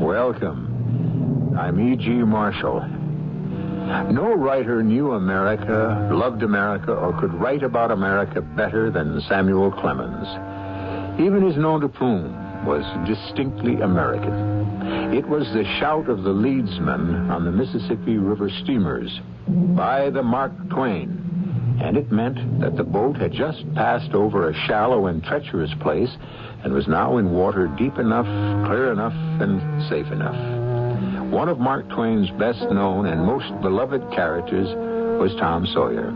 Welcome. I'm E.G. Marshall. No writer knew America, loved America, or could write about America better than Samuel Clemens. Even his nom de plume was distinctly American. It was the shout of the leadsman on the Mississippi River steamers, by the Mark Twain. And it meant that the boat had just passed over a shallow and treacherous place and was now in water deep enough, clear enough, and safe enough. One of Mark Twain's best-known and most beloved characters was Tom Sawyer,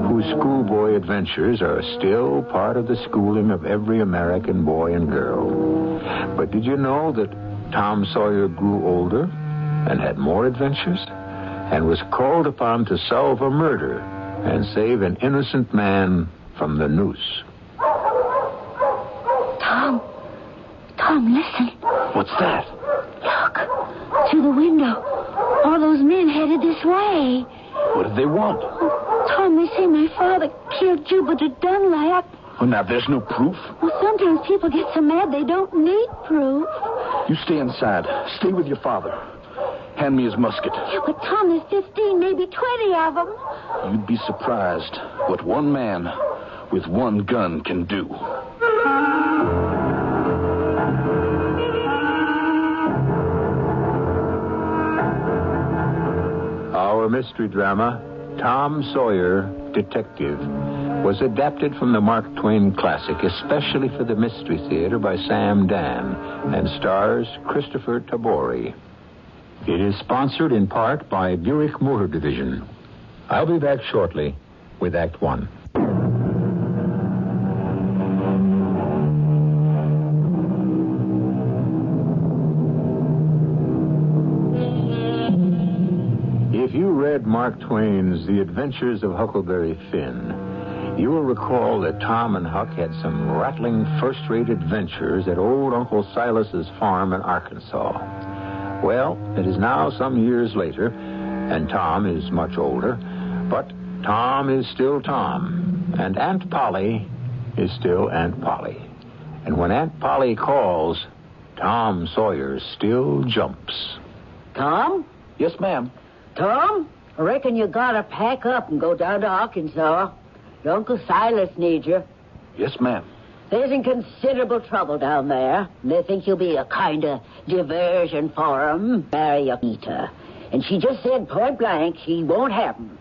whose schoolboy adventures are still part of the schooling of every American boy and girl. But did you know that Tom Sawyer grew older and had more adventures and was called upon to solve a murder and save an innocent man from the noose? Tom, listen. What's that? Look, through the window. All those men headed this way. What do they want? Tom, they say my father killed Jupiter Dunlap. Well, now, there's no proof. Well, sometimes people get so mad they don't need proof. You stay inside. Stay with your father. Hand me his musket. Yeah, but Tom, there's 15, maybe 20 of them. You'd be surprised what one man with one gun can do. Our mystery drama, Tom Sawyer, Detective, was adapted from the Mark Twain classic, especially for the Mystery Theater by Sam Dann, and stars Kristoffer Tabori. It is sponsored in part by Buick Motor Division. I'll be back shortly with Act One. If you read Mark Twain's The Adventures of Huckleberry Finn, you will recall that Tom and Huck had some rattling first-rate adventures at old Uncle Silas's farm in Arkansas. Well, it is now some years later, and Tom is much older, but Tom is still Tom, and Aunt Polly is still Aunt Polly. And when Aunt Polly calls, Tom Sawyer still jumps. Tom? Yes, ma'am. Tom, I reckon you gotta pack up and go down to Arkansas. Your Uncle Silas needs you. Yes, ma'am. There's in considerable trouble down there. They think you'll be a kind of diversion for 'em. Marry Anita. And she just said point blank she won't have 'em.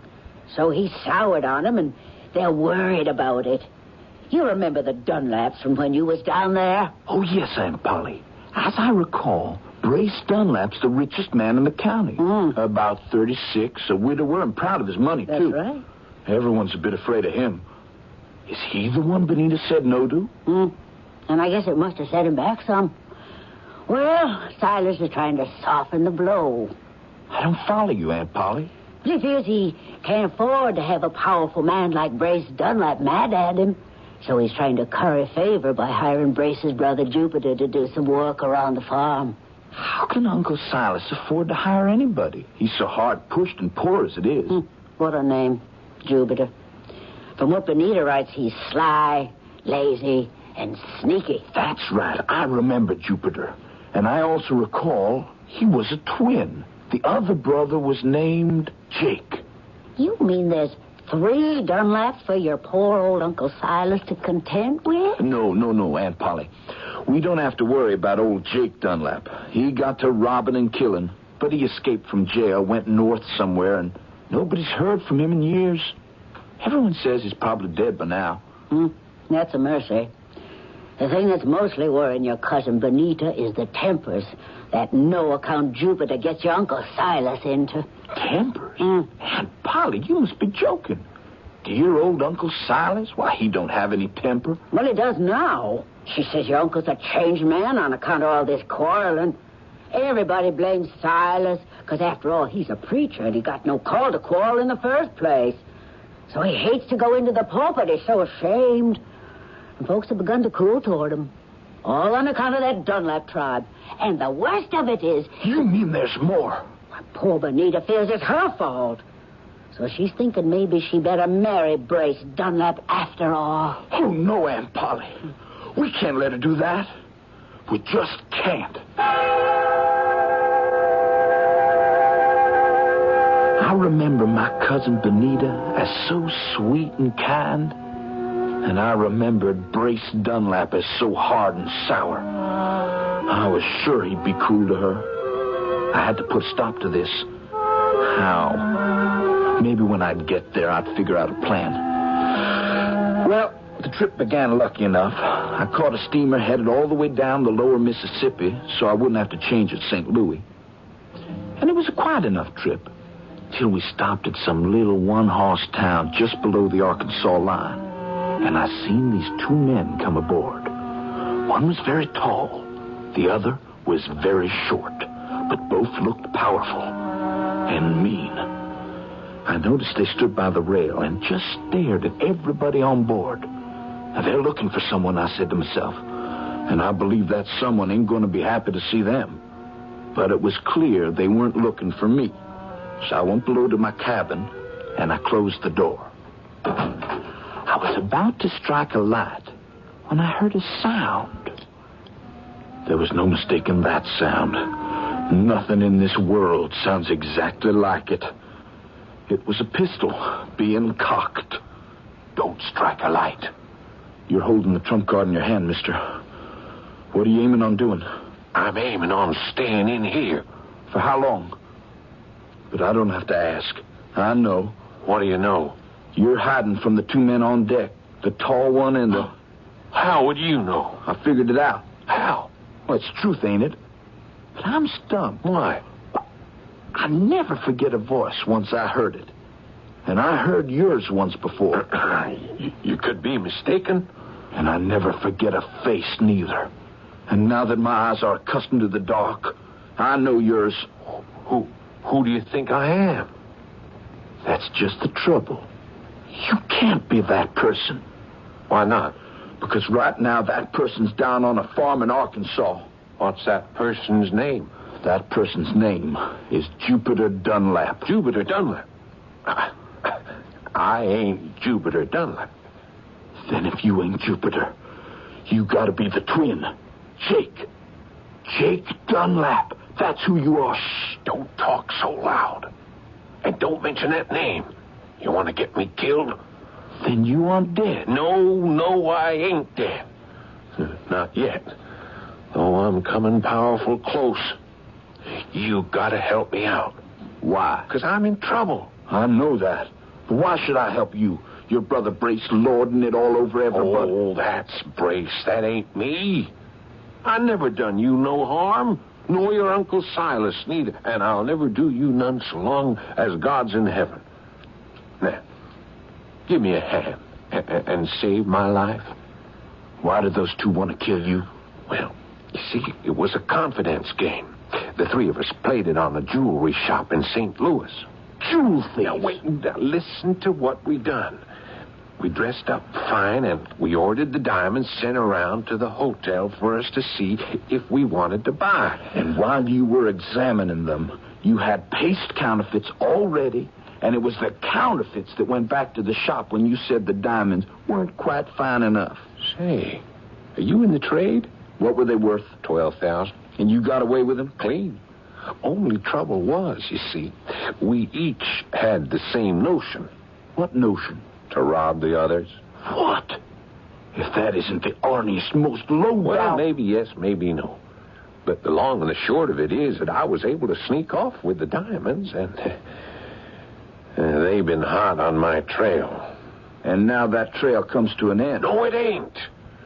So he soured on 'em, and they're worried about it. You remember the Dunlaps from when you was down there? Oh, yes, Aunt Polly. As I recall, Brace Dunlap's the richest man in the county. About 36, a widower, and proud of his money, too. That's right. Everyone's a bit afraid of him. Is he the one Benita said no to? And I guess it must have set him back some. Well, Silas is trying to soften the blow. I don't follow you, Aunt Polly. He feels he can't afford to have a powerful man like Brace Dunlap mad at him. So he's trying to curry favor by hiring Brace's brother Jupiter to do some work around the farm. How can Uncle Silas afford to hire anybody? He's so hard-pushed and poor as it is. What a name, Jupiter. From what Benita writes, he's sly, lazy, and sneaky. That's right. I remember Jupiter. And I also recall he was a twin. The other brother was named Jake. You mean there's 3 Dunlaps for your poor old Uncle Silas to contend with? No, Aunt Polly. We don't have to worry about old Jake Dunlap. He got to robbing and killing, but he escaped from jail, went north somewhere, and nobody's heard from him in years. Everyone says he's probably dead by now. That's a mercy. The thing that's mostly worrying your cousin Benita is the tempers that no-account Jupiter gets your Uncle Silas into. Tempers? Aunt Polly, you must be joking. Dear old Uncle Silas? Why, he don't have any temper. Well, he does now. She says your uncle's a changed man on account of all this quarreling. Everybody blames Silas, because after all, he's a preacher, and he got no call to quarrel in the first place. So he hates to go into the pulpit. He's so ashamed. And folks have begun to cool toward him. All on account of that Dunlap tribe. And the worst of it is... You mean there's more? Well, poor Benita feels it's her fault. So she's thinking maybe she better marry Brace Dunlap after all. Oh, no, Aunt Polly. We can't let her do that. We just can't. remember my cousin Benita as so sweet and kind. And I remembered Brace Dunlap as so hard and sour. I was sure he'd be cruel to her. I had to put a stop to this. How? Maybe when I'd get there, I'd figure out a plan. Well, the trip began lucky enough. I caught a steamer headed all the way down the lower Mississippi, so I wouldn't have to change at St. Louis. And it was a quiet enough trip, till we stopped at some little one-horse town just below the Arkansas line. And I seen these two men come aboard. One was very tall. The other was very short, but both looked powerful and mean. I noticed they stood by the rail and just stared at everybody on board. Now, they're looking for someone, I said to myself, and I believe that someone ain't going to be happy to see them. But it was clear they weren't looking for me. So I went below to my cabin, and I closed the door. I was about to strike a light when I heard a sound. There was no mistaking that sound. Nothing in this world sounds exactly like it. It was a pistol being cocked. Don't strike a light. You're holding the trump card in your hand, mister. What are you aiming on doing? I'm aiming on staying in here. For how long? But I don't have to ask. I know. What do you know? You're hiding from the two men on deck. The tall one and the... How would you know? I figured it out. How? Well, it's truth, ain't it? But I'm stumped. Why? I never forget a voice once I heard it. And I heard yours once before. You could be mistaken. And I never forget a face, neither. And now that my eyes are accustomed to the dark, I know yours. Who do you think I am? That's just the trouble. You can't be that person. Why not? Because right now that person's down on a farm in Arkansas. What's that person's name? That person's name is Jupiter Dunlap. Jupiter Dunlap? I ain't Jupiter Dunlap. Then if you ain't Jupiter, you gotta be the twin. Jake Dunlap. That's who you are. Shh, don't talk so loud. And don't mention that name. You want to get me killed? Then you aren't dead. No, I ain't dead. Not yet. Though I'm coming powerful close. You gotta help me out. Why? 'Cause I'm in trouble. I know that. But why should I help you? Your brother Brace lording it all over everybody. Oh, that's Brace. That ain't me. I never done you no harm. Nor your Uncle Silas neither. And I'll never do you none so long as God's in heaven. Now, give me a hand and save my life. Why did those two want to kill you? Well, you see, it was a confidence game. The three of us played it on a jewelry shop in St. Louis. Jewel thieves? Now, wait, listen to what we done. We dressed up fine, and we ordered the diamonds sent around to the hotel for us to see if we wanted to buy. And while you were examining them, you had paste counterfeits all ready, and it was the counterfeits that went back to the shop when you said the diamonds weren't quite fine enough. Say, are you in the trade? What were they worth? $12,000. And you got away with them? Clean. Only trouble was, you see, we each had the same notion. What notion? To rob the others. What? If that isn't the orniest, most low-down... Well, maybe yes, maybe no. But the long and the short of it is that I was able to sneak off with the diamonds, and they've been hot on my trail. And now that trail comes to an end. No, it ain't.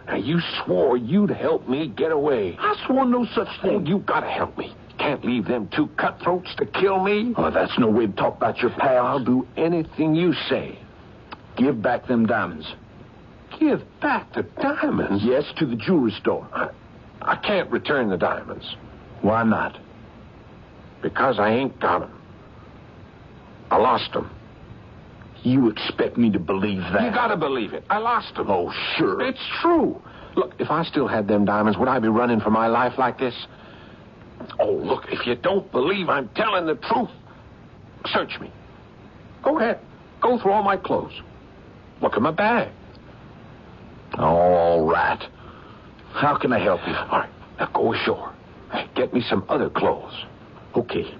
Now, you swore you'd help me get away. I swore no such thing. Oh, you gotta help me. Can't leave them two cutthroats to kill me. Oh, that's no way to talk about your pal. I'll do anything you say. Give back them diamonds. Give back the diamonds? Yes, to the jewelry store. I can't return the diamonds. Why not? Because I ain't got them. I lost them. You expect me to believe that? You gotta believe it. I lost them. Oh, sure. It's true. Look, if I still had them diamonds, would I be running for my life like this? Oh, look, if you don't believe I'm telling the truth, search me. Go ahead. Go through all my clothes. Look at my bag. All right. How can I help you? All right, now go ashore. Get me some other clothes. Okay.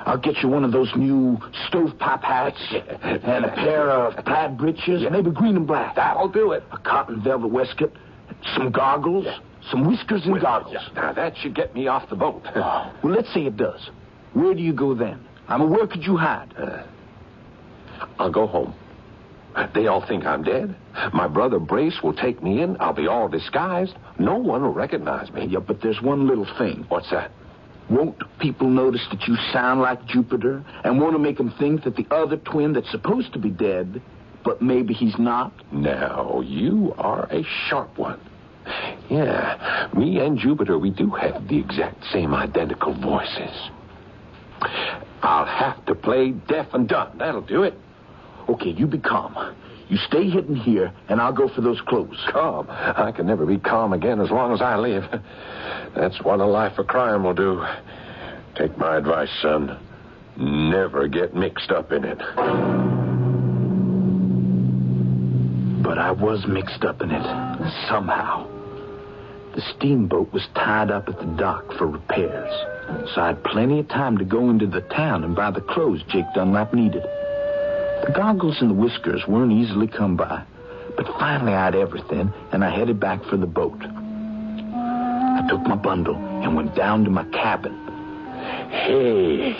I'll get you one of those new stovepipe hats and a pair of plaid breeches, maybe green and black. That'll do it. A cotton velvet waistcoat, some goggles, some whiskers and goggles. Now, that should get me off the boat. Well, let's say it does. Where do you go then? Where could you hide? I'll go home. They all think I'm dead. My brother Brace will take me in. I'll be all disguised. No one will recognize me. Yeah, but there's one little thing. What's that? Won't people notice that you sound like Jupiter and want to make them think that the other twin that's supposed to be dead, but maybe he's not? Now, you are a sharp one. Yeah, me and Jupiter, we do have the exact same identical voices. I'll have to play deaf and dumb. That'll do it. Okay, you be calm. You stay hidden here, and I'll go for those clothes. Calm? I can never be calm again as long as I live. That's what a life of crime will do. Take my advice, son. Never get mixed up in it. But I was mixed up in it, somehow. The steamboat was tied up at the dock for repairs, so I had plenty of time to go into the town and buy the clothes Jake Dunlap needed. The goggles and the whiskers weren't easily come by, but finally I had everything, and I headed back for the boat. I took my bundle and went down to my cabin. Hey,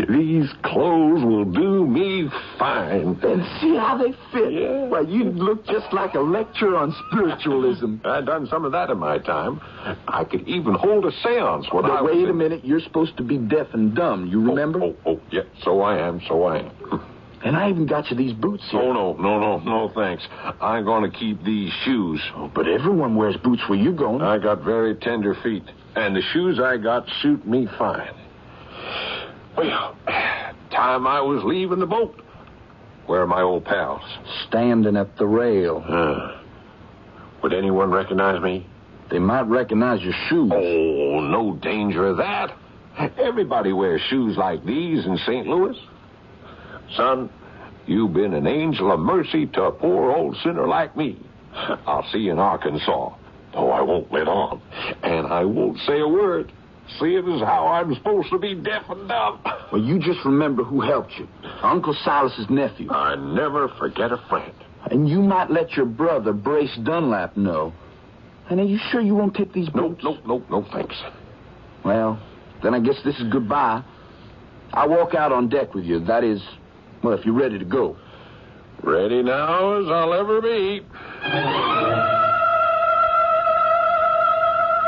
these clothes will do me fine. And see how they fit. Yeah. Well, you look just like a lecture on spiritualism. I've done some of that in my time. I could even hold a seance when I was... Wait a minute. You're supposed to be deaf and dumb. You remember? Oh, yeah. So I am. And I even got you these boots here. Oh, no, thanks. I'm going to keep these shoes. Oh, but everyone wears boots where you going. I got very tender feet, and the shoes I got suit me fine. Well, time I was leaving the boat. Where are my old pals? Standing at the rail. Would anyone recognize me? They might recognize your shoes. Oh, no danger of that. Everybody wears shoes like these in St. Louis. Son, you've been an angel of mercy to a poor old sinner like me. I'll see you in Arkansas, though I won't let on. And I won't say a word, seeing as how I'm supposed to be deaf and dumb. Well, you just remember who helped you. Uncle Silas's nephew. I never forget a friend. And you might let your brother, Brace Dunlap, know. And are you sure you won't take these boots? No, thanks. Well, then I guess this is goodbye. I'll walk out on deck with you. That is... well, if you're ready to go. Ready now as I'll ever be.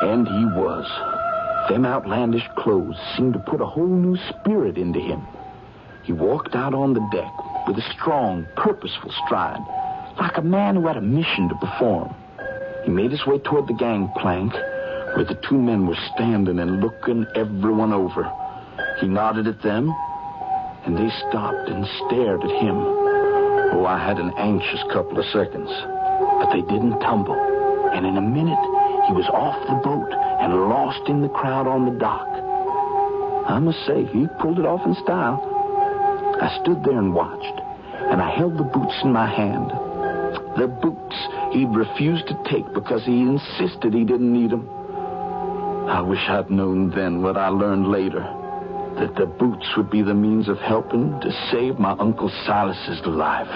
And he was. Them outlandish clothes seemed to put a whole new spirit into him. He walked out on the deck with a strong, purposeful stride, like a man who had a mission to perform. He made his way toward the gangplank, where the two men were standing and looking everyone over. He nodded at them, and they stopped and stared at him. Oh, I had an anxious couple of seconds. But they didn't tumble. And in a minute, he was off the boat and lost in the crowd on the dock. I must say, he pulled it off in style. I stood there and watched, and I held the boots in my hand. The boots he'd refused to take because he insisted he didn't need them. I wish I'd known then what I learned later. That the boots would be the means of helping to save my Uncle Silas's life.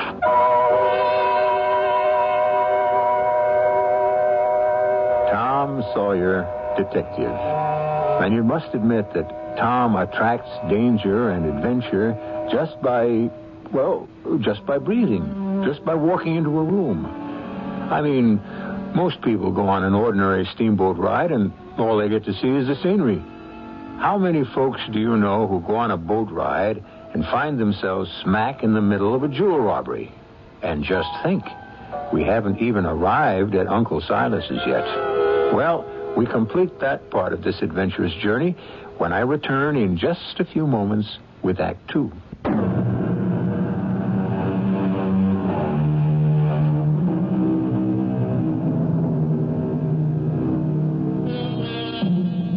Tom Sawyer, detective. And you must admit that Tom attracts danger and adventure just by breathing, just by walking into a room. I mean, most people go on an ordinary steamboat ride and all they get to see is the scenery. How many folks do you know who go on a boat ride and find themselves smack in the middle of a jewel robbery? And just think, we haven't even arrived at Uncle Silas's yet. Well, we complete that part of this adventurous journey when I return in just a few moments with Act 2.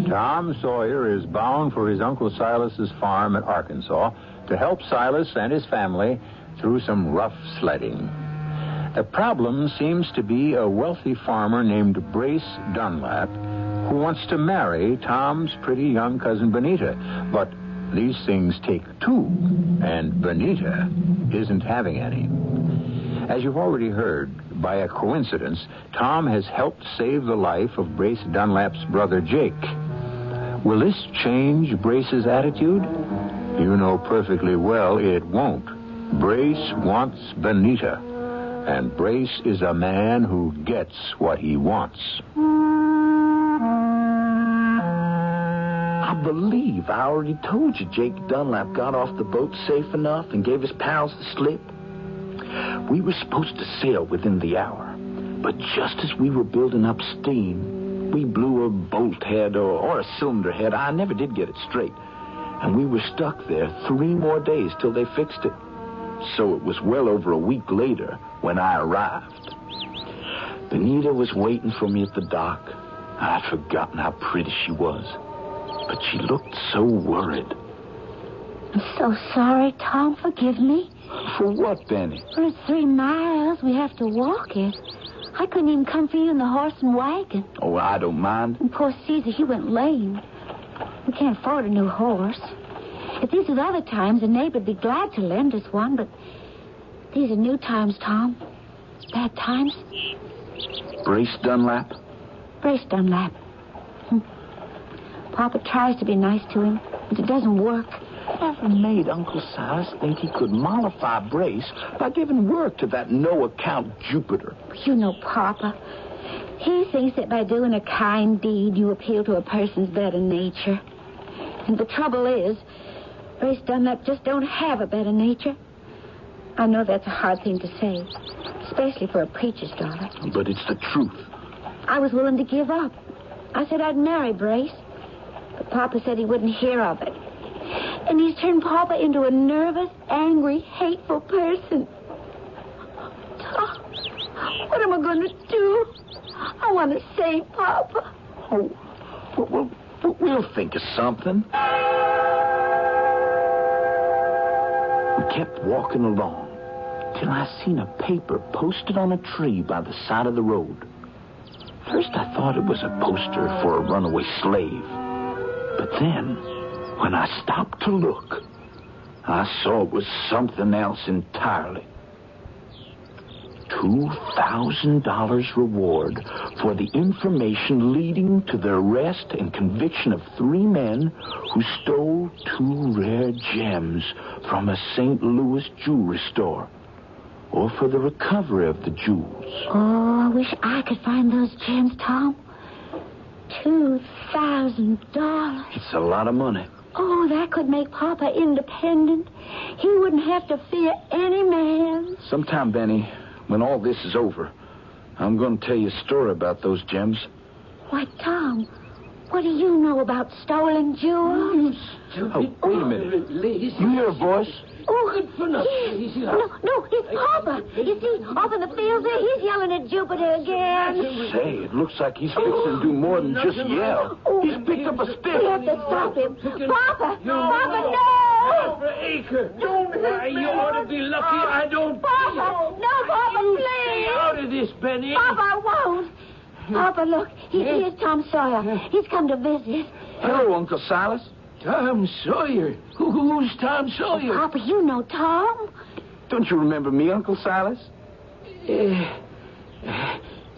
Tom Sawyer is bound for his Uncle Silas's farm in Arkansas to help Silas and his family through some rough sledding. The problem seems to be a wealthy farmer named Brace Dunlap who wants to marry Tom's pretty young cousin Benita. But These things take two, and Benita isn't having any. As you've already heard, by a coincidence, Tom has helped save the life of Brace Dunlap's brother Jake. Will this change Brace's attitude? You know perfectly well it won't. Brace wants Benita, and Brace is a man who gets what he wants. I believe I already told you Jake Dunlap got off the boat safe enough and gave his pals the slip. We were supposed to sail within the hour, but just as we were building up steam, we blew a bolt head or a cylinder head. I never did get it straight. And we were stuck there 3 more days till they fixed it. So it was well over a week later when I arrived. Benita was waiting for me at the dock. I'd forgotten how pretty she was, but she looked so worried. I'm so sorry, Tom. Forgive me. For what, Benny? For it's 3 miles. We have to walk it. I couldn't even come for you in the horse and wagon. Oh, I don't mind. And poor Caesar, he went lame. We can't afford a new horse. If these were other times, a neighbor'd be glad to lend us one, but these are new times, Tom. Bad times. Brace Dunlap? Brace Dunlap. Papa tries to be nice to him, but it doesn't work. Never made Uncle Silas think he could mollify Brace by giving work to that no-account Jupiter. You know Papa. He thinks that by doing a kind deed, you appeal to a person's better nature. And the trouble is, Brace Dunlap just don't have a better nature. I know that's a hard thing to say, especially for a preacher's daughter. But it's the truth. I was willing to give up. I said I'd marry Brace, but Papa said he wouldn't hear of it. And he's turned Papa into a nervous, angry, hateful person. Oh, what am I going to do? I want to save Papa. Oh, we'll think of something. We kept walking along till I seen a paper posted on a tree by the side of the road. First I thought it was a poster for a runaway slave. But then, when I stopped to look, I saw it was something else entirely. $2,000 reward for the information leading to the arrest and conviction of 3 men who stole 2 rare gems from a St. Louis jewelry store, or for the recovery of the jewels. Oh, I wish I could find those gems, Tom. $2,000. It's a lot of money. Oh, that could make Papa independent. He wouldn't have to fear any man. Sometime, Benny, when all this is over, I'm going to tell you a story about those gems. Why, Tom, what do you know about stolen jewels? Oh, wait a minute. You hear a voice? Oh, good for nothing. No, it's Papa. You see, off in the field there, he's yelling at Jupiter again. Say, it looks like he's fixing to do more than just yell. He's picked up a stick. We have to stop him. Papa, no! Acre, don't hit me. You ought to be lucky I don't... Papa, no, Papa, please. Stay out of this, Benny. Papa, I won't. Papa, look, here's Tom Sawyer. He's come to visit. Hello, Uncle Silas. Tom Sawyer. Who's Tom Sawyer? Papa, you know Tom. Don't you remember me, Uncle Silas?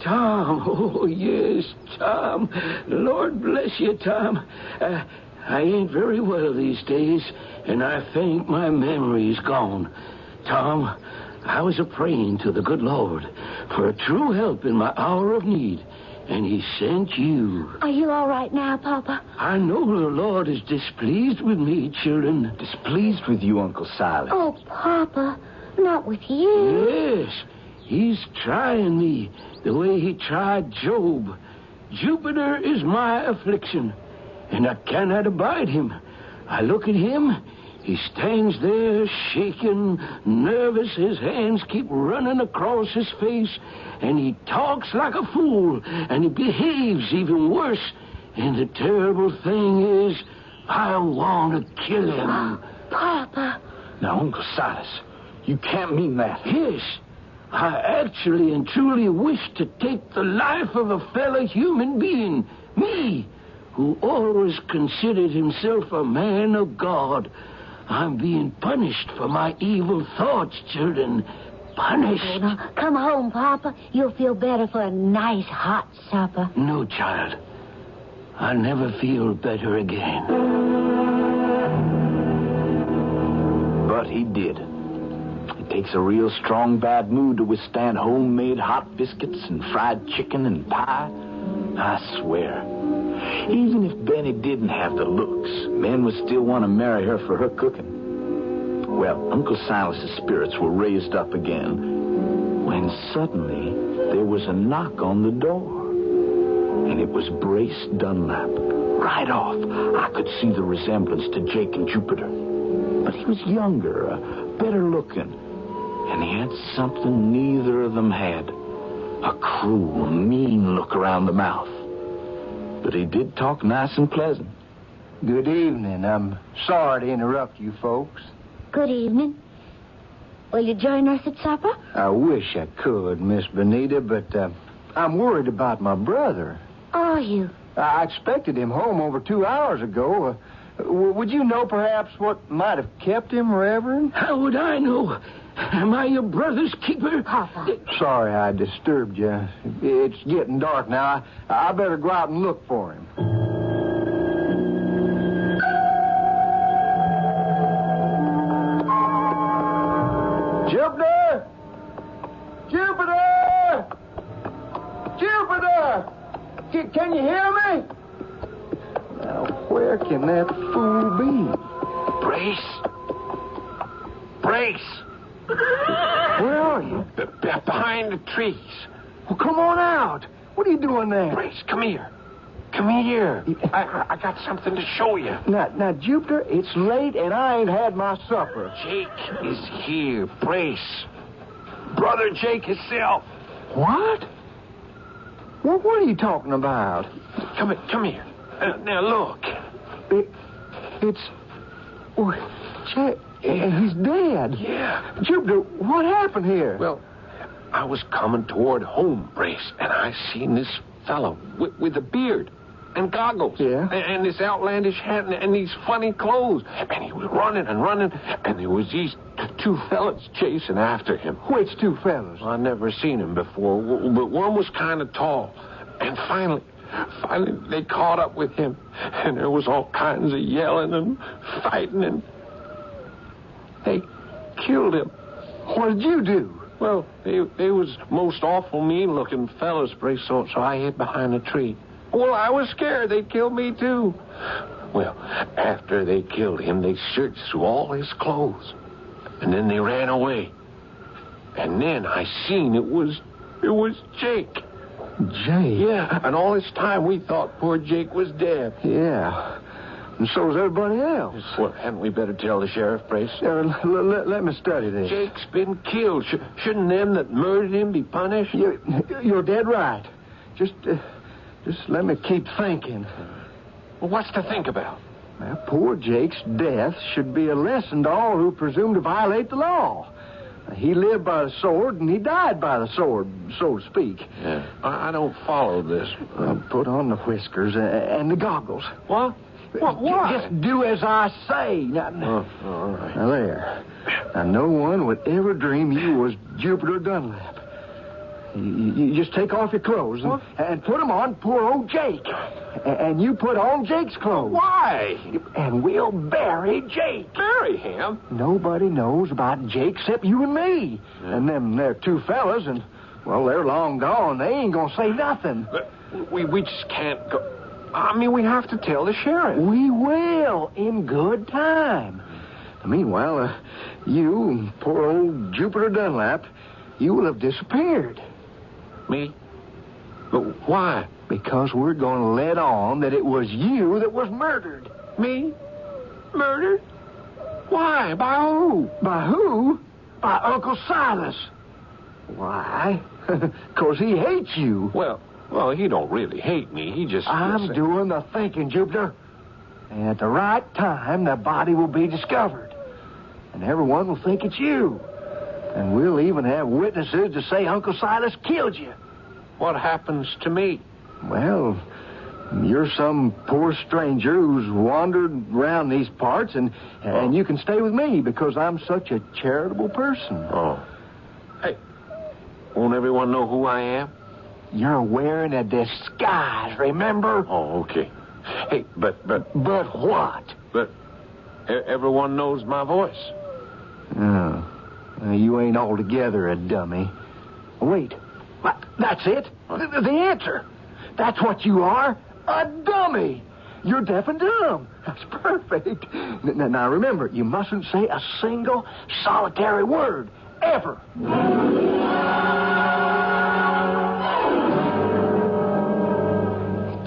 Tom. Oh, yes, Tom. Lord bless you, Tom. I ain't very well these days, and I think my memory's gone. Tom, I was a-praying to the good Lord for a true help in my hour of need, and he sent you. Are you all right now, Papa? I know the Lord is displeased with me, children. Displeased with you, Uncle Silas. Oh, Papa, not with you. Yes, he's trying me the way he tried Job. Jupiter is my affliction, and I cannot abide him. I look at him. He stands there shaking, nervous. His hands keep running across his face, and he talks like a fool, and he behaves even worse. And the terrible thing is, I want to kill him. Papa. Now, Uncle Silas, you can't mean that. Yes, I actually and truly wish to take the life of a fellow human being, me, who always considered himself a man of God. I'm being punished for my evil thoughts, children. Punished. Oh, now, come home, Papa. You'll feel better for a nice hot supper. No, child. I'll never feel better again. But he did. It takes a real strong bad mood to withstand homemade hot biscuits and fried chicken and pie. I swear. Even if Benny didn't have the looks, men would still want to marry her for her cooking. Well, Uncle Silas's spirits were raised up again when suddenly there was a knock on the door. And it was Brace Dunlap. Right off, I could see the resemblance to Jake and Jupiter. But he was younger, better looking. And he had something neither of them had. A cruel, mean look around the mouth. But he did talk nice and pleasant. Good evening. I'm sorry to interrupt you folks. Good evening. Will you join us at supper? I wish I could, Miss Benita, but I'm worried about my brother. Are you? I expected him home over 2 hours ago. Would you know perhaps what might have kept him, Reverend? How would I know? Am I your brother's keeper? Papa. Sorry I disturbed you. It's getting dark now. I better go out and look for him. Jupiter! Jupiter! Jupiter! Can you hear me? Now, where can that fool be? Brace! Brace! Where are you? Behind the trees. Well, come on out. What are you doing there? Brace, come here. Come here. I got something to show you. Now, Jupiter, it's late and I ain't had my supper. Jake is here. Brace. Brother Jake himself. What? Well, what are you talking about? Come here. Now, look. It's... Oh, Jake, he's dead. Yeah. Jupiter, what happened here? Well, I was coming toward home, Brace, and I seen this fellow with a beard and goggles. Yeah. And this outlandish hat and these funny clothes. And he was running and running, and there was these two fellas chasing after him. Which two fellas? I never seen him before, but one was kind of tall. And finally, they caught up with him, and there was all kinds of yelling and fighting, and they killed him. What did you do? Well, they was most awful mean-looking fellas, Brace, so I hid behind a tree. Well, I was scared they'd kill me, too. Well, after they killed him, they searched through all his clothes, and then they ran away. And then I seen it was Jake. Jake? Yeah, and all this time we thought poor Jake was dead. Yeah. And so's everybody else. Well, hadn't we better tell the sheriff, Brace? Let me study this. Jake's been killed. Shouldn't them that murdered him be punished? You're dead right. Just let me keep thinking. Well, what's to think about? Well, poor Jake's death should be a lesson to all who presume to violate the law. He lived by the sword, and he died by the sword, so to speak. Yeah. I don't follow this. Put on the whiskers and the goggles. What? What? Just do as I say. Now, all right. Now, there. Now, no one would ever dream you was Jupiter Dunlap. You just take off your clothes and put them on poor old Jake. And you put on Jake's clothes. Why? And we'll bury Jake. Bury him? Nobody knows about Jake except you and me. Yeah. And them there two fellas, and, well, they're long gone. They ain't gonna say nothing. But we just can't go. I mean, we have to tell the sheriff. We will, in good time. Meanwhile, you, poor old Jupiter Dunlap, you will have disappeared. Me? But why? Because we're going to let on that it was you that was murdered. Me? Murdered? Why? By who? By who? By Uncle Silas. Why? Because he hates you. Well, he don't really hate me. He just... I'm doing the thinking, Jupiter. And at the right time, the body will be discovered. And everyone will think it's you. And we'll even have witnesses to say Uncle Silas killed you. What happens to me? Well, You're some poor stranger who's wandered around these parts, and you can stay with me because I'm such a charitable person. Oh. Hey, won't everyone know who I am? You're wearing a disguise, remember? Oh, okay. Hey, but what? But everyone knows my voice. Oh, you ain't altogether a dummy. Wait, that's it? The answer. That's what you are, a dummy. You're deaf and dumb. That's perfect. Now remember, you mustn't say a single solitary word, ever.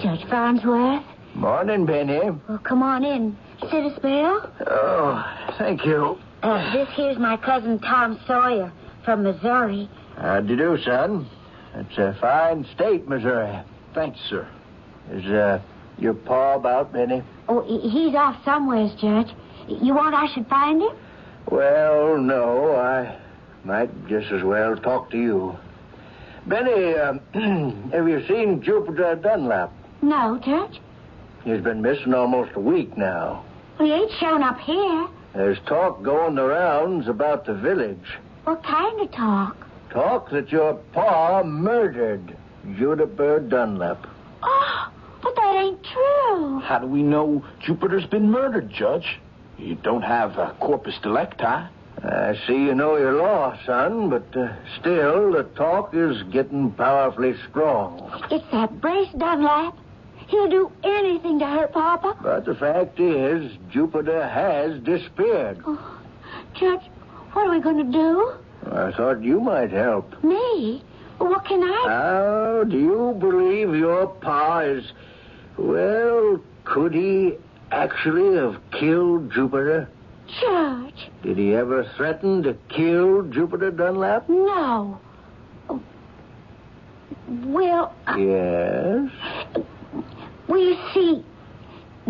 Judge Farnsworth? Morning, Benny. Well, come on in. Sit a spell. Oh, thank you. This here's my cousin Tom Sawyer from Missouri. How'd you do, son? It's a fine state, Missouri. Thanks, sir. Is your pa about, Benny? Oh, he's off somewheres, Judge. You want I should find him? Well, no. I might just as well talk to you. Benny, have you seen Jupiter Dunlap? No, Judge. He's been missing almost a week now. Well, he ain't shown up here. There's talk going the rounds about the village. What kind of talk? Talk that your pa murdered Jupiter Dunlap. Oh, but that ain't true. How do we know Jupiter's been murdered, Judge? You don't have a corpus delicti. I see you know your law, son, but still, the talk is getting powerfully strong. It's that Brace Dunlap. He'll do anything to hurt Papa. But the fact is, Jupiter has disappeared. Oh, Judge, what are we going to do? I thought you might help. Me? What can I... How do you believe your pa is... Well, could he actually have killed Jupiter? Judge. Did he ever threaten to kill Jupiter Dunlap? No. Well... Yes? Well, you see,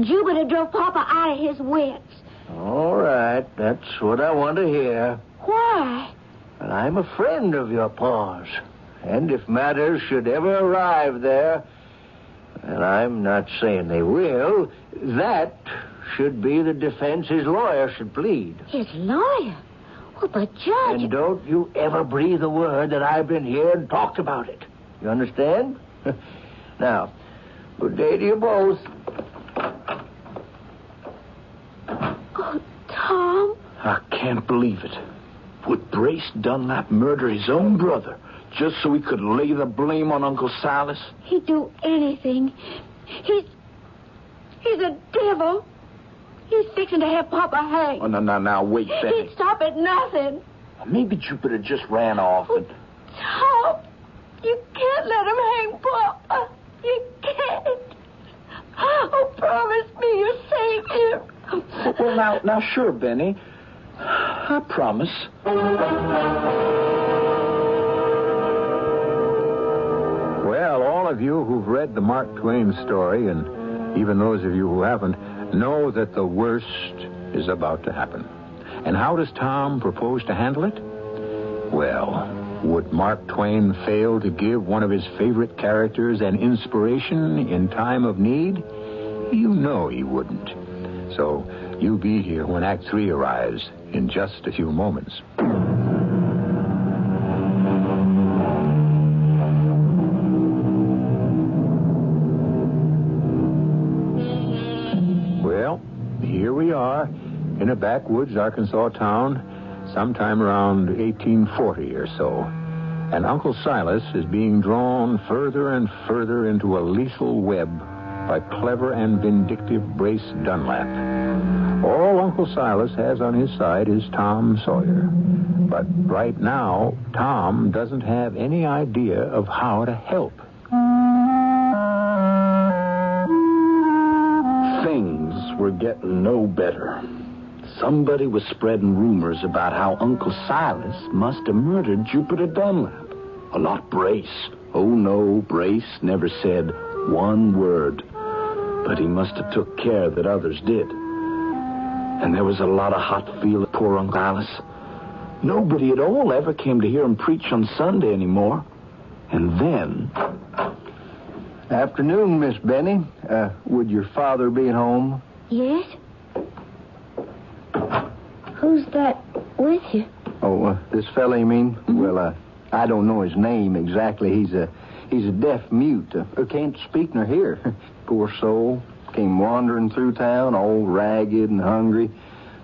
Jupiter drove Papa out of his wits. All right, that's what I want to hear. Why? And I'm a friend of your pa's. And if matters should ever arrive there, and I'm not saying they will, that should be the defense his lawyer should plead. His lawyer? Well, but Judge... And don't you ever breathe a word that I've been here and talked about it. You understand? Now, good day to you both. Oh, Tom? I can't believe it. Would Brace Dunlap murder his own brother just so he could lay the blame on Uncle Silas? He'd do anything. He's a devil. He's fixing to have Papa hanged. Oh, no, wait, Benny. He'd stop at nothing. Maybe Jupiter just ran off and... Tom, you can't let him hang Papa. You can't. Oh, promise me you'll save him. Well, now, sure, Benny. I promise. Well, all of you who've read the Mark Twain story, and even those of you who haven't, know that the worst is about to happen. And how does Tom propose to handle it? Well, would Mark Twain fail to give one of his favorite characters an inspiration in time of need? You know he wouldn't. So you be here when Act 3 arrives in just a few moments. Well, here we are in a backwoods Arkansas town sometime around 1840 or so. And Uncle Silas is being drawn further and further into a lethal web by clever and vindictive Brace Dunlap. All Uncle Silas has on his side is Tom Sawyer. But right now, Tom doesn't have any idea of how to help. Things were getting no better. Somebody was spreading rumors about how Uncle Silas must have murdered Jupiter Dunlap. Not Brace. Oh, no, Brace never said one word. But he must have took care that others did. And there was a lot of hot feeling for poor Uncle Silas. Nobody at all ever came to hear him preach on Sunday anymore. And then... Afternoon, Miss Benny. Would your father be at home? Yes? Who's that with you? Oh, this fella, you mean? Mm-hmm. Well, I don't know his name exactly. He's a deaf mute. Can't speak nor hear. Poor soul. Came wandering through town, all ragged and hungry.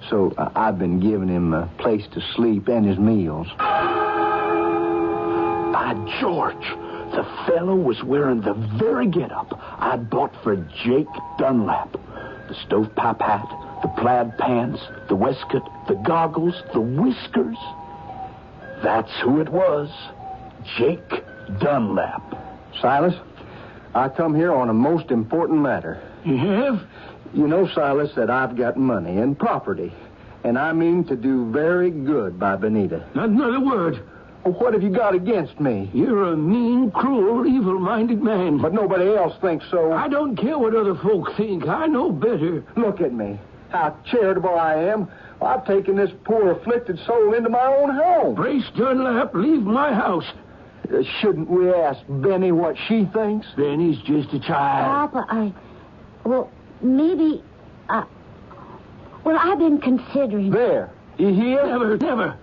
So I've been giving him a place to sleep and his meals. By George, the fellow was wearing the very get-up I bought for Jake Dunlap. The stovepipe hat, the plaid pants, the waistcoat, the goggles, the whiskers. That's who it was. Jake Dunlap. Silas, I come here on a most important matter. You have? You know, Silas, that I've got money and property, and I mean to do very good by Benita. Not another word. Well, what have you got against me? You're a mean, cruel, evil-minded man. But nobody else thinks so. I don't care what other folk think. I know better. Look at me. How charitable I am. I've taken this poor, afflicted soul into my own home. Brace Dunlap, leave my house. Shouldn't we ask Benny what she thinks? Benny's just a child. Papa, maybe, I've been considering. There. You hear? Never.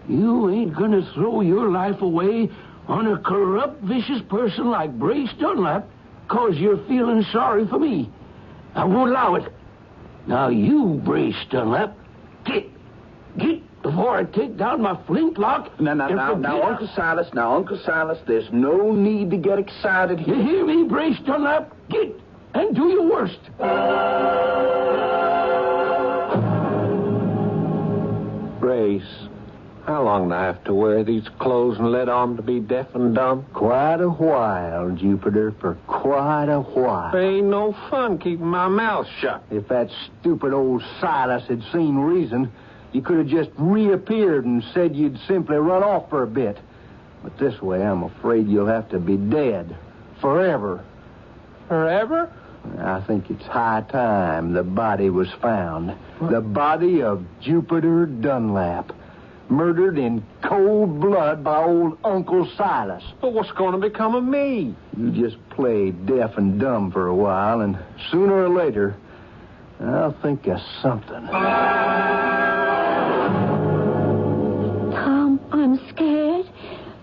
You ain't gonna throw your life away on a corrupt, vicious person like Brace Dunlap because you're feeling sorry for me. I won't allow it. Now you, Brace Dunlap, get before I take down my flintlock. Now, Uncle Silas, there's no need to get excited here. You hear me, Brace Dunlap? Get and do your worst. Brace, how long do I have to wear these clothes and let on to be deaf and dumb? Quite a while, Jupiter, for quite a while. There ain't no fun keeping my mouth shut. If that stupid old Silas had seen reason, you could have just reappeared and said you'd simply run off for a bit. But this way, I'm afraid you'll have to be dead. Forever. Forever? I think it's high time the body was found. What? The body of Jupiter Dunlap. Murdered in cold blood by old Uncle Silas. But what's going to become of me? You just play deaf and dumb for a while, and sooner or later, I'll think of something. Tom, I'm scared.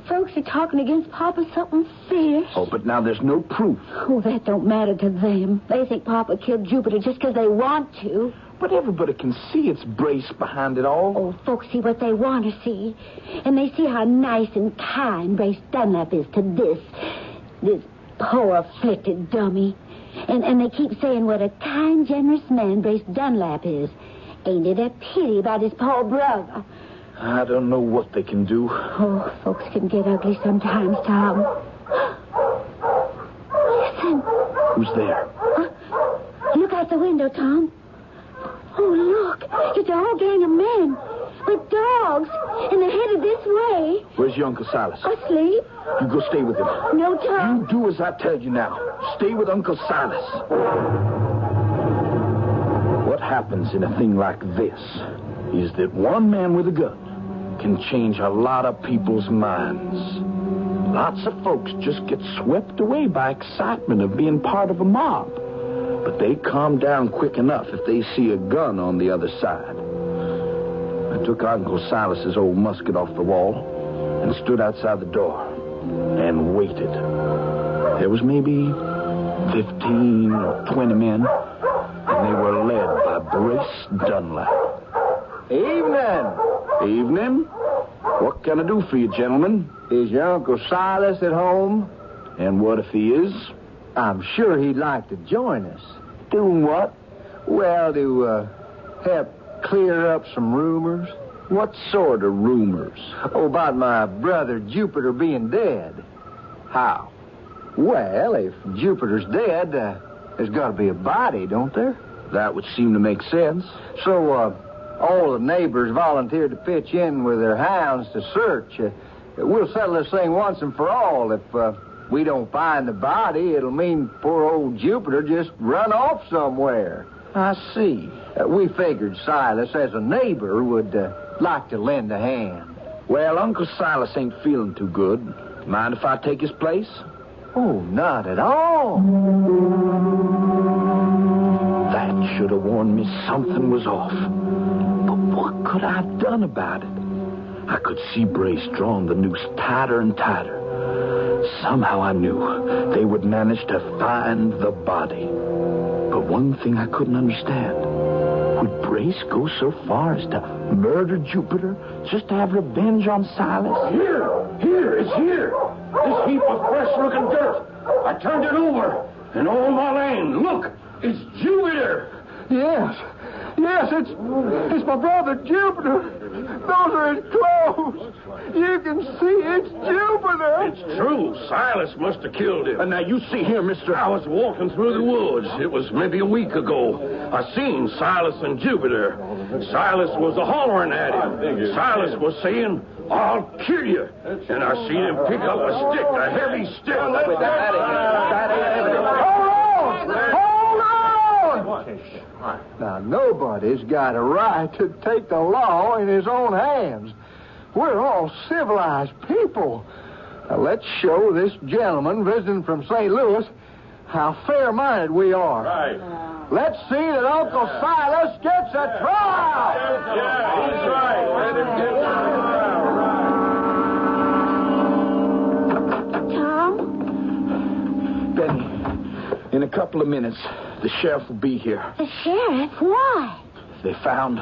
Folks are talking against Papa something fierce. Oh, but now there's no proof. Oh, that don't matter to them. They think Papa killed Jupiter just because they want to. But everybody can see it's Brace behind it all. Oh, folks see what they want to see. And they see how nice and kind Brace Dunlap is to this poor afflicted dummy. And they keep saying what a kind, generous man Brace Dunlap is. Ain't it a pity about his poor brother? I don't know what they can do. Oh, folks can get ugly sometimes, Tom. Listen. Who's there? Look out the window, Tom. Oh, look. It's a whole gang of men with dogs, and they're headed this way. Where's your Uncle Silas? Asleep. You go stay with him. No, Tom. You do as I tell you now. Stay with Uncle Silas. What happens in a thing like this is that one man with a gun can change a lot of people's minds. Lots of folks just get swept away by excitement of being part of a mob. But they calm down quick enough if they see a gun on the other side. I took Uncle Silas's old musket off the wall and stood outside the door and waited. There was maybe 15 or 20 men, and they were led by Brace Dunlap. Evening. Evening. What can I do for you, gentlemen? Is your Uncle Silas at home? And what if he is? I'm sure he'd like to join us. Doing what? Well, to help clear up some rumors. What sort of rumors? Oh, about my brother Jupiter being dead. How? Well, if Jupiter's dead, there's got to be a body, don't there? That would seem to make sense. So, all the neighbors volunteered to pitch in with their hounds to search. We'll settle this thing once and for all. If we don't find the body, it'll mean poor old Jupiter just run off somewhere. I see. We figured Silas, as a neighbor, would like to lend a hand. Well, Uncle Silas ain't feeling too good. Mind if I take his place? Oh, not at all. That should have warned me something was off. But what could I have done about it? I could see Brace drawing the noose tighter and tighter. Somehow I knew they would manage to find the body. But one thing I couldn't understand. Would Brace go so far as to murder Jupiter just to have revenge on Silas? Here, it's here. This heap of fresh-looking dirt. I turned it over. And all my land, look, it's Jupiter. Yes, it's my brother Jupiter. Those are his clothes. You can see it's Jupiter. It's true. Silas must have killed him. And now you see here, mister. I was walking through the woods. It was maybe a week ago. I seen Silas and Jupiter. Silas was a-hollering at him. Silas was saying, I'll kill you. And I seen him pick up a stick, a heavy stick. Now, nobody's got a right to take the law in his own hands. We're all civilized people. Now, let's show this gentleman visiting from St. Louis how fair-minded we are. Right. Let's see that Uncle Silas gets a trial. Yeah, he's right. Let him get a trial. Tom? Benny, in a couple of minutes, the sheriff will be here. The sheriff? Why? They found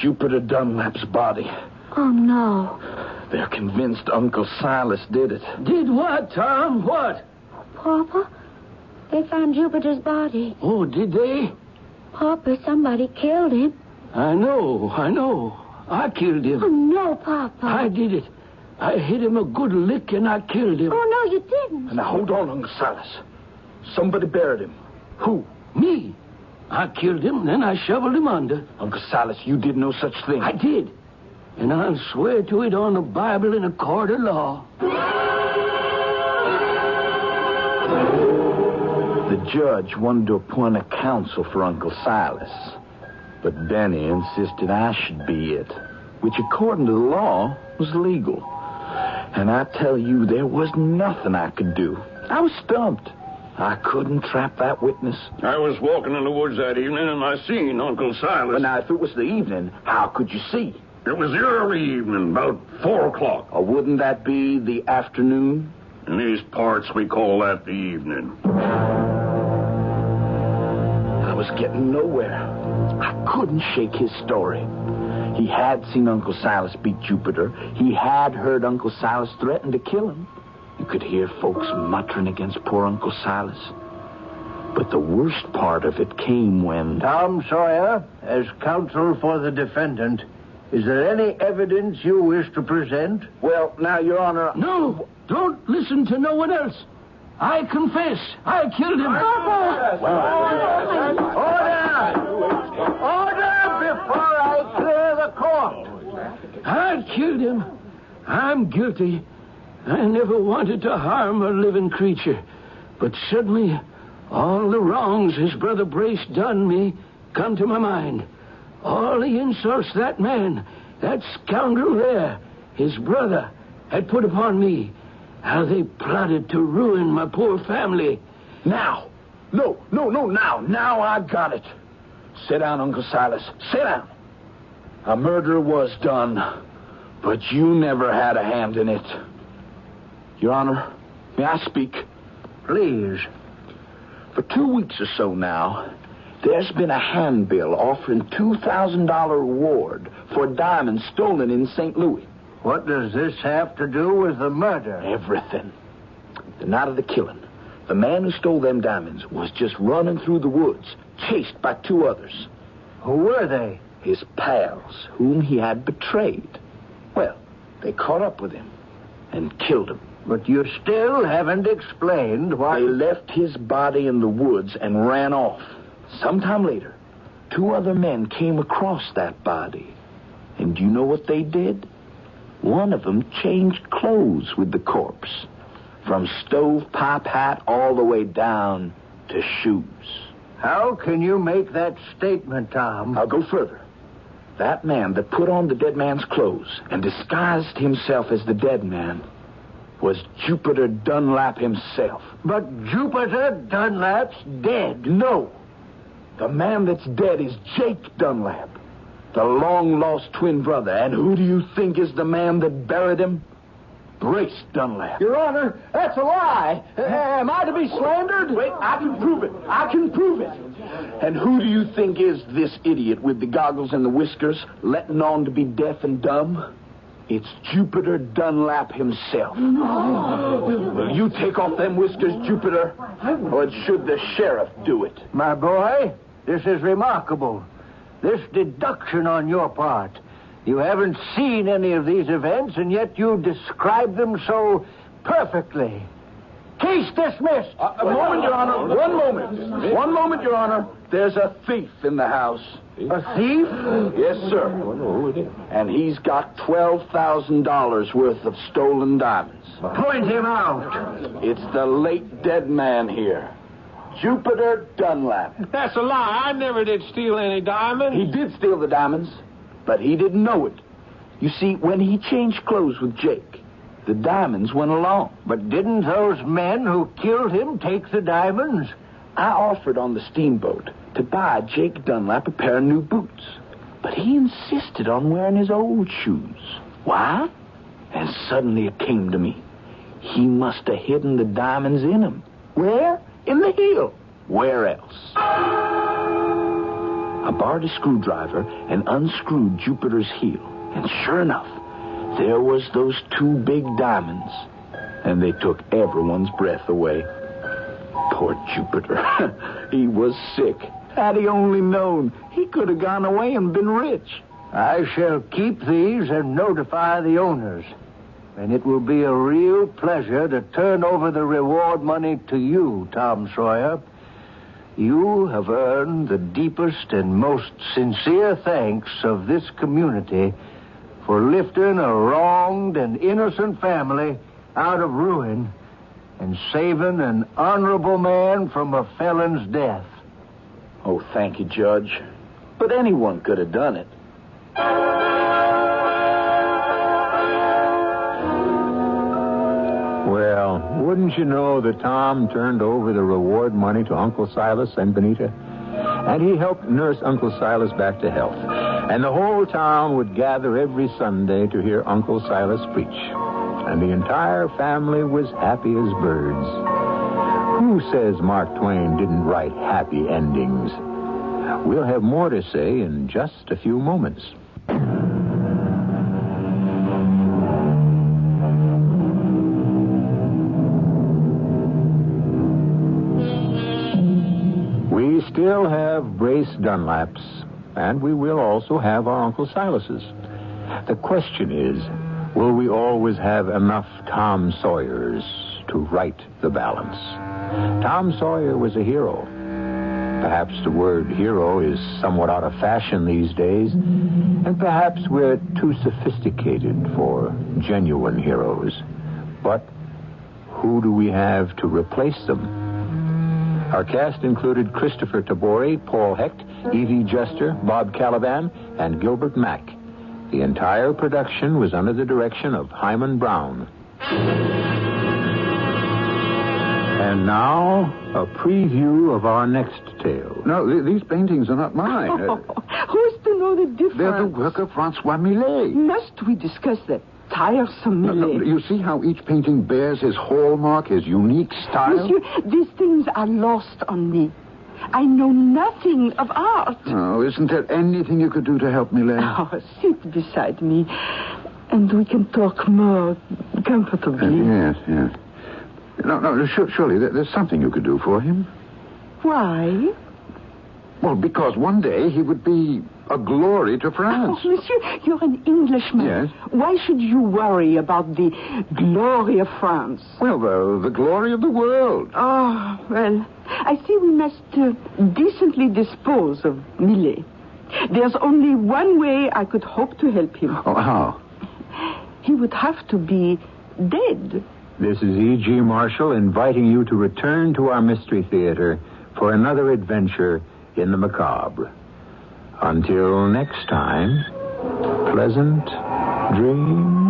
Jupiter Dunlap's body. Oh, no. They're convinced Uncle Silas did it. Did what, Tom? What? Papa, they found Jupiter's body. Oh, did they? Papa, somebody killed him. I know. I killed him. Oh, no, Papa. I did it. I hit him a good lick and I killed him. Oh, no, you didn't. Now, hold on, Uncle Silas. Somebody buried him. Who? Me. I killed him, then I shoveled him under. Uncle Silas, you did no such thing. I did. And I'll swear to it on the Bible in a court of law. The judge wanted to appoint a counsel for Uncle Silas. But Benny insisted I should be it, which according to the law was legal. And I tell you, there was nothing I could do. I was stumped. I couldn't trap that witness. I was walking in the woods that evening and I seen Uncle Silas. But now, if it was the evening, how could you see? It was the early evening, about 4 o'clock. Or wouldn't that be the afternoon? In these parts, we call that the evening. I was getting nowhere. I couldn't shake his story. He had seen Uncle Silas beat Jupiter. He had heard Uncle Silas threaten to kill him. You could hear folks muttering against poor Uncle Silas. But the worst part of it came when... Tom Sawyer, as counsel for the defendant, is there any evidence you wish to present? Well, now, Your Honor... No, don't listen to no one else. I confess, I killed him. Order before I clear the court. I killed him. I'm guilty. I never wanted to harm a living creature. But suddenly, all the wrongs his brother Brace done me come to my mind. All the insults that man, that scoundrel there, his brother, had put upon me. How they plotted to ruin my poor family. Now. Now I've got it. Sit down, Uncle Silas. Sit down. A murder was done, but you never had a hand in it. Your Honor, may I speak? Please. For 2 weeks or so now, there's been a handbill offering $2,000 reward for diamonds stolen in St. Louis. What does this have to do with the murder? Everything. The night of the killing, the man who stole them diamonds was just running through the woods, chased by 2 others. Who were they? His pals, whom he had betrayed. Well, they caught up with him and killed him. But you still haven't explained why... They left his body in the woods and ran off. Sometime later, 2 other men came across that body. And do you know what they did? One of them changed clothes with the corpse. From stovepipe hat all the way down to shoes. How can you make that statement, Tom? I'll go further. That man that put on the dead man's clothes and disguised himself as the dead man was Jupiter Dunlap himself. But Jupiter Dunlap's dead. No. The man that's dead is Jake Dunlap, the long-lost twin brother. And who do you think is the man that buried him? Brace Dunlap. Your Honor, that's a lie. Am I to be slandered? Wait, I can prove it. I can prove it. And who do you think is this idiot with the goggles and the whiskers, letting on to be deaf and dumb? It's Jupiter Dunlap himself. Will you take off them whiskers, Jupiter? Or should the sheriff do it? My boy, this is remarkable. This deduction on your part. You haven't seen any of these events, and yet you describe them so perfectly. Case dismissed. A moment, Your Honor. One moment. One moment, Your Honor. There's a thief in the house. A thief? Yes, sir. And he's got $12,000 worth of stolen diamonds. Point him out. It's the late dead man here, Jupiter Dunlap. That's a lie. I never did steal any diamonds. He did steal the diamonds, but he didn't know it. You see, when he changed clothes with Jake, the diamonds went along. But didn't those men who killed him take the diamonds? I offered on the steamboat to buy Jake Dunlap a pair of new boots, but he insisted on wearing his old shoes. Why? And suddenly it came to me. He must have hidden the diamonds in him. Where? In the heel. Where else? I borrowed a screwdriver and unscrewed Jupiter's heel. And sure enough, there was those two big diamonds. And they took everyone's breath away. Poor Jupiter. He was sick. Had he only known, he could have gone away and been rich. I shall keep these and notify the owners. And it will be a real pleasure to turn over the reward money to you, Tom Sawyer. You have earned the deepest and most sincere thanks of this community for lifting a wronged and innocent family out of ruin and saving an honorable man from a felon's death. Oh, thank you, Judge. But anyone could have done it. Well, wouldn't you know that Tom turned over the reward money to Uncle Silas and Benita? And he helped nurse Uncle Silas back to health. And the whole town would gather every Sunday to hear Uncle Silas preach. And the entire family was happy as birds. Who says Mark Twain didn't write happy endings? We'll have more to say in just a few moments. We still have Brace Dunlaps, and we will also have our Uncle Silas's. The question is, will we always have enough Tom Sawyers to right the balance? Tom Sawyer was a hero. Perhaps the word hero is somewhat out of fashion these days, and perhaps we're too sophisticated for genuine heroes. But who do we have to replace them? Our cast included Kristoffer Tabori, Paul Hecht, Evie Juster, Bob Kaliban, and Gilbert Mack. The entire production was under the direction of Himan Brown. And now, a preview of our next tale. No, these paintings are not mine. Who's to know the difference? They're the work of Francois Millet. Must we discuss that tiresome Millet? No, you see how each painting bears his hallmark, his unique style? Monsieur, these things are lost on me. I know nothing of art. Oh, isn't there anything you could do to help Millet? Oh, sit beside me, and we can talk more comfortably. Yes. No, surely there's something you could do for him. Why? Well, because one day he would be a glory to France. Oh, monsieur, you're an Englishman. Yes. Why should you worry about the glory of France? Well, the glory of the world. Oh, well, I see we must decently dispose of Millet. There's only one way I could hope to help him. Oh, how? He would have to be dead. This is E.G. Marshall inviting you to return to our Mystery Theater for another adventure in the macabre. Until next time, pleasant dreams.